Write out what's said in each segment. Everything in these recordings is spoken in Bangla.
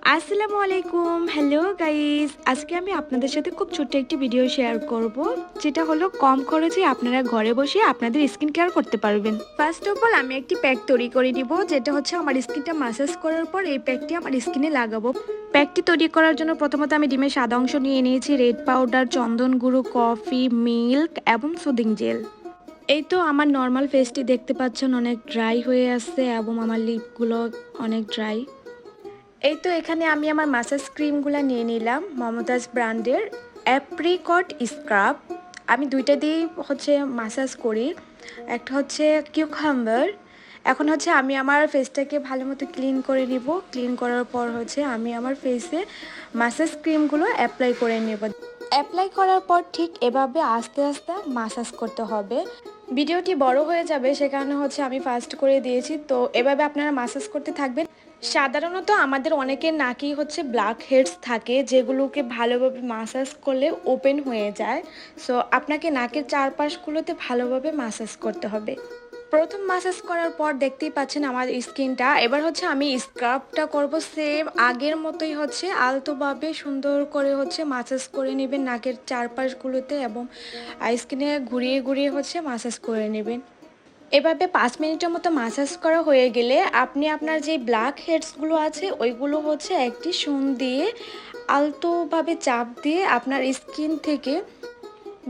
আসসালামু আলাইকুম, হ্যালো গাইস। আজকে আমি আপনাদের সাথে খুব ছোট্ট একটি ভিডিও শেয়ার করব, যেটা হলো কম খরচে আপনারা ঘরে বসে আপনাদের স্কিন কেয়ার করতে পারবেন। ফার্স্ট অফ অল আমি একটি প্যাক তৈরি করে নিব, যেটা হচ্ছে আমার স্কিনটা ম্যাসাজ করার পর এই প্যাকটি আমার স্কিনে লাগাবো। প্যাকটি তৈরি করার জন্য প্রথমত আমি ডিমের সাদা অংশ নিয়ে নিয়েছি, রেড পাউডার, চন্দন গুঁড়ো, কফি, মিল্ক এবং সুদিং জেল। এই তো আমার নর্মাল ফেসটি দেখতে পাচ্ছেন অনেক ড্রাই হয়ে আছে এবং আমার লিপগুলো অনেক ড্রাই। এই তো এখানে আমি আমার ম্যাসাজ ক্রিমগুলো নিয়ে নিলাম মমতাজ ব্র্যান্ডের অ্যাপ্রিকট স্ক্রাব। আমি দুইটা দিয়েই হচ্ছে ম্যাসাজ করি। একটা হচ্ছে কিউকাম্বার। এখন হচ্ছে আমি আমার ফেসটাকে ভালো মতো ক্লিন করে নিব। ক্লিন করার পর হচ্ছে আমি আমার ফেসে ম্যাসাজ ক্রিমগুলো অ্যাপ্লাই করে নেব। অ্যাপ্লাই করার পর ঠিক এভাবে আস্তে আস্তে ম্যাসাজ করতে হবে। ভিডিওটি বড় হয়ে যাবে, সে কারণে হচ্ছে আমি ফাস্ট করে দিয়েছি। তো এভাবে আপনারা ম্যাসাজ করতে থাকবেন। সাধারণত আমাদের অনেকের নাকেই হচ্ছে ব্ল্যাক হেডস থাকে, যেগুলোকে ভালোভাবে ম্যাসাজ করলে ওপেন হয়ে যায়। সো আপনাকে নাকের চারপাশগুলোতে ভালোভাবে ম্যাসাজ করতে হবে। প্রথম ম্যাসাজ করার পর দেখতেই পাচ্ছেন আমার স্কিনটা। এবার হচ্ছে আমি স্ক্রাবটা করব সেম আগের মতোই, হচ্ছে আলতোভাবে সুন্দর করে হচ্ছে ম্যাসাজ করে নেবেন নাকের চারপাশগুলোতে এবং স্কিনে ঘুরিয়ে ঘুরিয়ে হচ্ছে ম্যাসাজ করে নেবেন। এভাবে 5 মিনিটের মতো ম্যাসাজ করা হয়ে গেলে আপনি আপনার যে ব্ল্যাক হেডসগুলো আছে ওইগুলো হচ্ছে একটি সুন দিয়ে আলতোভাবে চাপ দিয়ে আপনার স্কিন থেকে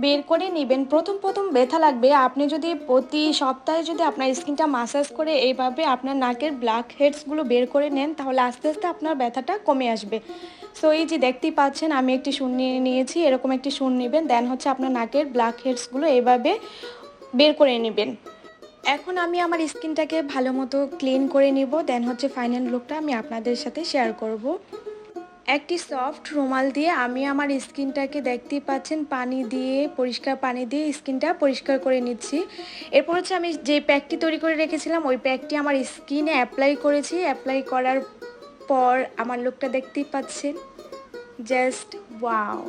বের করে নেবেন। প্রথম প্রথম ব্যথা লাগবে। আপনি যদি প্রতি সপ্তাহে যদি আপনার স্কিনটা ম্যাসাজ করে এইভাবে আপনার নাকের ব্ল্যাক হেডসগুলো বের করে নেন, তাহলে আস্তে আস্তে আপনার ব্যথাটা কমে আসবে। সো এই যে দেখতেই পাচ্ছেন আমি একটি সুন নিয়ে নিয়েছি, এরকম একটি সুন নেবেন, দেন হচ্ছে আপনার নাকের ব্ল্যাক হেডসগুলো এইভাবে বের করে নেবেন। এখন আমি আমার স্কিনটাকে ভালো মতো ক্লিন করে নিব, দেন হচ্ছে ফাইনাল লুকটা আমি আপনাদের সাথে শেয়ার করব। একটি সফট রুমাল দিয়ে আমি আমার স্কিনটাকে দেখতেই পাচ্ছেন পানি দিয়ে, পরিষ্কার পানি দিয়ে স্কিনটা পরিষ্কার করে নিচ্ছি। এরপর হচ্ছে আমি যে প্যাকটি তৈরি করে রেখেছিলাম ওই প্যাকটি আমার স্কিনে অ্যাপ্লাই করেছি। অ্যাপ্লাই করার পর আমার লুকটা দেখতেই পাচ্ছেন, জাস্ট ওয়াও।